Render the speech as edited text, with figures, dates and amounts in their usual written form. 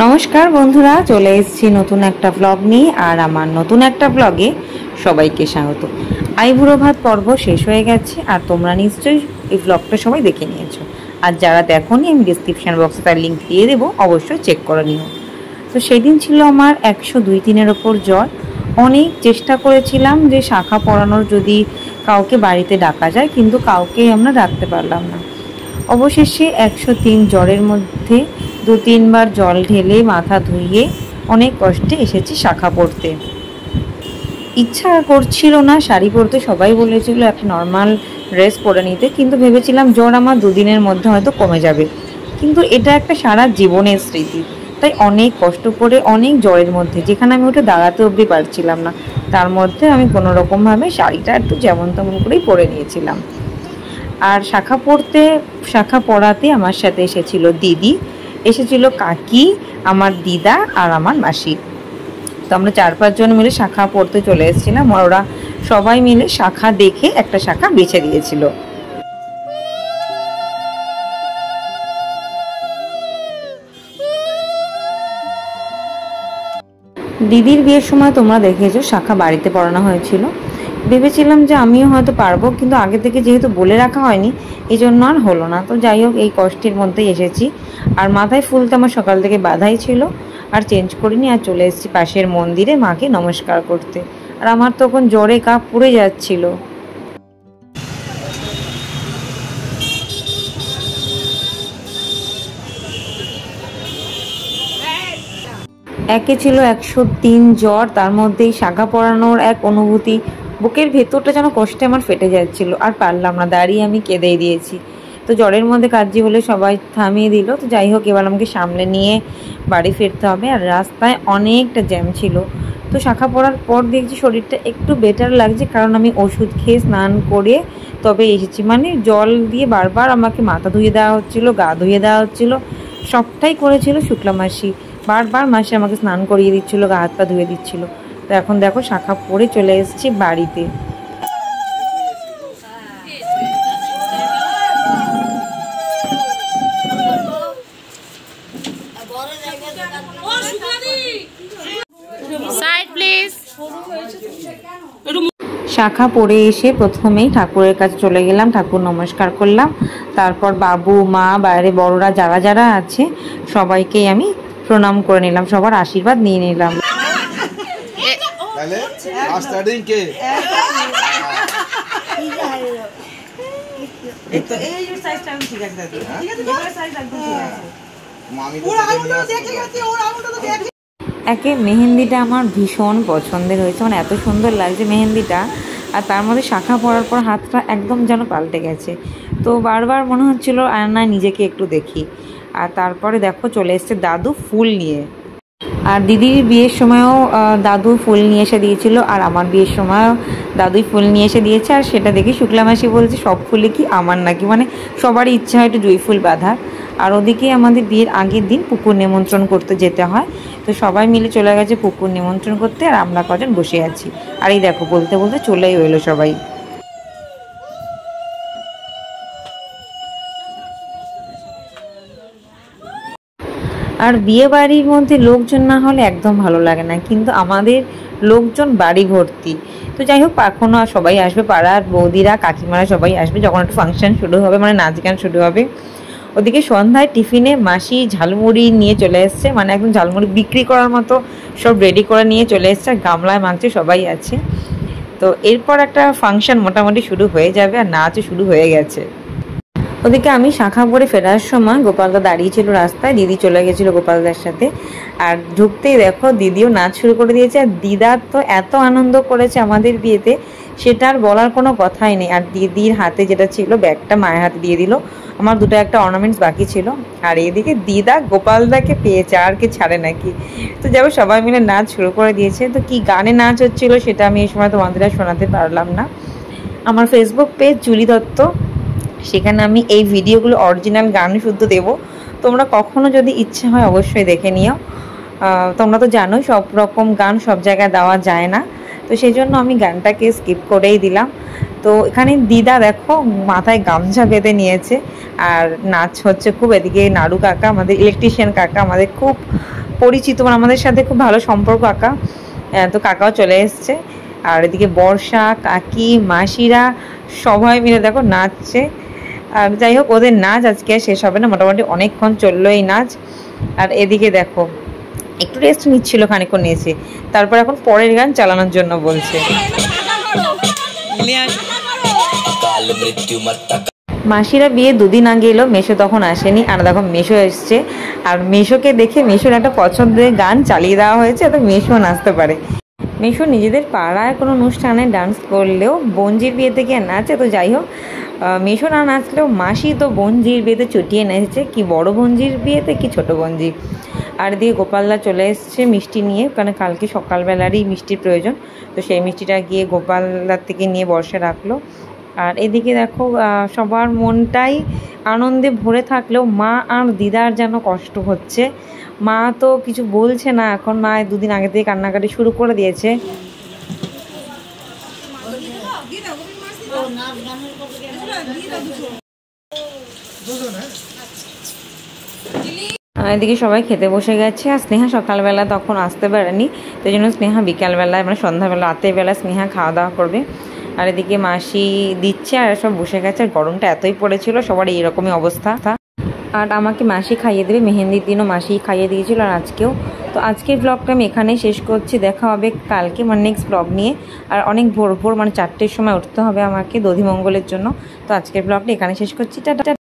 নমস্কার বন্ধুরা, চলে এসেছি নতুন একটা ব্লগ নিয়ে। আর আমার নতুন একটা ব্লগে সবাইকে স্বাগত। আইবুড়ো ভাত পর্ব শেষ হয়ে গেছে, আর তোমরা নিশ্চয়ই এই ব্লগটা সবাই দেখে নিয়েছো। আর যারা দেখোনি, আমি ডিসক্রিপশান বক্সে তার লিঙ্ক দিয়ে দেবো, অবশ্যই চেক করে নিও। তো সেদিন ছিল আমার 102-3-এর ওপর জ্বর। অনেক চেষ্টা করেছিলাম যে শাখা পরানোর যদি কাউকে বাড়িতে ডাকা যায়, কিন্তু কাউকে আমরা ডাকতে পারলাম না। অবশেষে 103 জ্বরের মধ্যে 2-3 বার জল ঢেলে মাথা ধুইয়ে অনেক কষ্টে এসেছি শাখা পড়তে। ইচ্ছা করছিল না শাড়ি পরতে, সবাই বলেছিল একটা নর্মাল ড্রেস পরে নিতে, কিন্তু ভেবেছিলাম জ্বর আমার 2 দিনের মধ্যে হয়তো কমে যাবে। কিন্তু এটা একটা সারা জীবনের স্মৃতি, তাই অনেক কষ্ট করে অনেক জ্বরের মধ্যে, যেখানে আমি ওটা দাঁড়াতে অবধি পারছিলাম না, তার মধ্যে আমি কোনো রকমভাবে শাড়িটা একটু যেমন তেমন করেই পরে নিয়েছিলাম। আর শাখা পড়াতে আমার সাথে এসেছিল দিদি, এসেছিল কাকি, আমার দিদা আর আমার মাসি। তো আমরা 4-5 জন মিলে শাখা পড়তে চলে এসেছিলাম, আর ওরা সবাই মিলে শাখা দেখে একটা শাখা বেছে দিয়েছিল। দিদির বিয়ের সময় তোমরা দেখেছো শাখা বাড়িতে পড়ানো হয়েছিল। ভেবেছিলাম যে আমিও হয়তো পারবো, কিন্তু আগে থেকে যেহেতু বলে রাখা হয়নি, এই জন্য আর হলো না। তো যাই হোক, এই কষ্টের মধ্যেই এসেছি। আর মাথায় ফুল তো আমার সকাল থেকে বাঁধাই ছিল, আর চেঞ্জ করিনি, আর চলে এসেছি পাশের মন্দিরে মাকে নমস্কার করতে। আর আমার তখন জ্বরে কাঁপ পুড়ে যাচ্ছিল। একে ছিল 103 জ্বর, তার মধ্যেই শাখা পরানোর এক অনুভূতি। বুকের ভেতরটা যেন কষ্টে আমার ফেটে যাচ্ছিল, আর পারলাম না, দাঁড়িয়ে আমি কেঁদেই দিয়েছি। তো জ্বরের মধ্যে কাঁদছি বলে সবাই থামিয়ে দিল। তো যাই হোক, এবার আমাকে সামলে নিয়ে বাড়ি ফিরতে হবে, আর রাস্তায় অনেকটা জ্যাম ছিল। তো শাখা পড়ার পর দেখছি শরীরটা একটু বেটার লাগছে, কারণ আমি ওষুধ খেয়ে স্নান করে তবে এসেছি। মানে জল দিয়ে বারবার আমাকে মাথা ধুয়ে দেওয়া হচ্ছিলো, গা ধুয়ে দেওয়া হচ্ছিলো, সবটাই করেছিল শুক্লা মাসি। বারবার মাসি আমাকে স্নান করিয়ে দিচ্ছিলো, গা হাত পা ধুয়ে দিচ্ছিলো। তো এখন দেখো শাখা পড়ে চলে এসেছি বাড়িতে। শাখা পড়ে এসে প্রথমেই ঠাকুরের কাছে চলে গেলাম, ঠাকুর নমস্কার করলাম। তারপর বাবু, মা, বাইরে বড়রা যারা যারা আছে সবাইকেই আমি প্রণাম করে নিলাম, সবার আশীর্বাদ নিয়ে নিলাম। একে মেহেন্দিটা আমার ভীষণ পছন্দের হয়েছে, মানে এত সুন্দর লাগছে মেহেন্দিটা। আর তার মধ্যে শাখা পরার পর হাতটা একদম যেন পাল্টে গেছে। তো বারবার মনে হচ্ছিল আয়নায় নিজেকে একটু দেখি। আর তারপরে দেখো চলে এসছে দাদু ফুল নিয়ে। আর দিদির বিয়ের সময়ও দাদু ফুল নিয়ে এসে দিয়েছিল, আর আমার বিয়ের সময়ও দাদুই ফুল নিয়ে এসে দিয়েছে। আর সেটা দেখে শুক্লা মাসি বলছে সব ফুলই কি আমার নাকি, মানে সবারই ইচ্ছা হয় একটু জুঁই ফুল বাঁধার। আর ওদিকে আমাদের বিয়ের আগের দিন পুকুর নিমন্ত্রণ করতে যেতে হয়, তো সবাই মিলে চলে গেছে পুকুর নিমন্ত্রণ করতে, আর আমরা কজন বসে আছি। আর এই দেখো বলতে বলতে চলেই এলো সবাই। আর বিয়ে বাড়ির মধ্যে লোকজন না হলে একদম ভালো লাগে না, কিন্তু আমাদের লোকজন বাড়ি ভর্তি। তো যাই হোক, এখনও সবাই আসবে, পাড়ার বৌদিরা, কাকিমারা সবাই আসবে যখন একটা ফাংশন শুরু হবে, মানে নাচ গান শুরু হবে। ওদিকে সন্ধ্যায় টিফিনে মাসি ঝালমুড়ি নিয়ে চলে এসছে, মানে একদম ঝালমুড়ি বিক্রি করার মতো সব রেডি করে নিয়ে চলে এসছে, আর গামলায় মাংস সবাই আছে। তো এরপর একটা ফাংশন মোটামুটি শুরু হয়ে যাবে, আর নাচও শুরু হয়ে গেছে। ওদিকে আমি শাখা পড়ে ফেরার সময় গোপালদা দাঁড়িয়ে ছিল রাস্তায়, দিদি চলে গেছিলো গোপালদার সাথে। আর ঢুকতেই দেখো দিদিও নাচ শুরু করে দিয়েছে, আর দিদা তো এত আনন্দ করেছে আমাদের বিয়েতে, সেটা আর বলার কোনো কথাই নেই। আর দিদির হাতে যেটা ছিল ব্যাগটা মায়ের হাতে দিয়ে দিল, আমার দুটো একটা অর্নামেন্টস বাকি ছিল। আর এদিকে দিদা গোপালদাকে পেয়েছে, আর কি ছাড়ে নাকি। তো যাবো সবাই মিলে নাচ শুরু করে দিয়েছে। তো কি গানে নাচ হচ্ছিলো সেটা আমি এই সময় তোমাদের আর শোনাতে পারলাম না। আমার ফেসবুক পেজ জুলি দত্ত, সেখানে আমি এই ভিডিওগুলো অরিজিনাল গান শুদ্ধ দেবো, তোমরা কখনো যদি ইচ্ছে হয় অবশ্যই দেখে নিও। তোমরা তো জানোই সব রকম গান সব জায়গায় দেওয়া যায় না, তো সেই জন্য আমি গানটাকে স্কিপ করেই দিলাম। তো এখানে দিদা দেখো মাথায় গামছা বেঁধে নিয়েছে, আর নাচ হচ্ছে খুব। এদিকে নাড়ু কাকা, আমাদের ইলেকট্রিশিয়ান কাকা, আমাদের খুব পরিচিত, মানে আমাদের সাথে খুব ভালো সম্পর্ক কাকা। তো কাকাও চলে এসছে। আর এদিকে বর্ষা, কাকি, মাসিরা সবাই মিলে দেখো নাচছে। আর যাই হোক, ওদের নাচ আজকে শেষ হবে না, মোটামুটি অনেকক্ষণ চললো এই নাচ। আর এদিকে দেখো একটু রেস্ট নিচ্ছিল খানিকক্ষণ এসে, তারপর এখন পরের গান চালানোর জন্য বলছে। মাসিরা বিয়ে 2 দিন আগে এলো, মেশো তখন আসেনি। আর দেখো মেশো এসছে, আর মেশোকে দেখে মেশোর একটা পছন্দের গান চালিয়ে দেওয়া হয়েছে, তো মেশো নাচতে পারে। মেশো নিজেদের পাড়ায় কোনো অনুষ্ঠানে ডান্স করলেও বোনজির বিয়েতে গিয়ে নাচে। তো যাই হোক, মেশো না নাচলেও মাসি তো বোনজির বিয়েতে চটিয়ে নেচেছে, কি বড় বোনজির বিয়েতে কি ছোট বোনজি। আর এদিকে গোপালদা চলে এসছে মিষ্টি নিয়ে, কারণ কালকে সকালবেলারই মিষ্টির প্রয়োজন, তো সেই মিষ্টিটা গিয়ে গোপালদার থেকে নিয়ে বর্ষা রাখলো। আর এদিকে দেখো সবার মনটাই আনন্দে ভরে থাকলেও মা আর দিদার যেন কষ্ট হচ্ছে। মা তো কিছু বলছে না এখন, মা 2 দিন আগে থেকে কান্নাকাটি শুরু করে দিয়েছে। এদিকে সবাই খেতে বসে গেছে। আর স্নেহা সকালবেলা তখন আসতে পারেনি, তো জন্য স্নেহা বিকালবেলায় মানে সন্ধ্যাবেলা রাতের বেলা স্নেহা খাওয়া দাওয়া করবে। আর এদিকে মাসি দিচ্ছে আর সব বসে গেছে। আর গরমটা এতই পড়েছিল, সবার এইরকমই অবস্থা। আর আমাকে মাসি খাইয়ে দেবে, মেহেন্দির দিনও মাসি খাইয়ে দিয়েছিল, আর আজকেও। তো আজকের ব্লগটা আমি এখানেই শেষ করছি, দেখা হবে কালকে মানে নেক্সট ব্লগ নিয়ে। আর অনেক ভোর ভোর মানে 4টের সময় উঠতে হবে আমাকে দধিমঙ্গলের জন্য। তো আজকের ব্লগটা এখানে শেষ করছি, টাটা।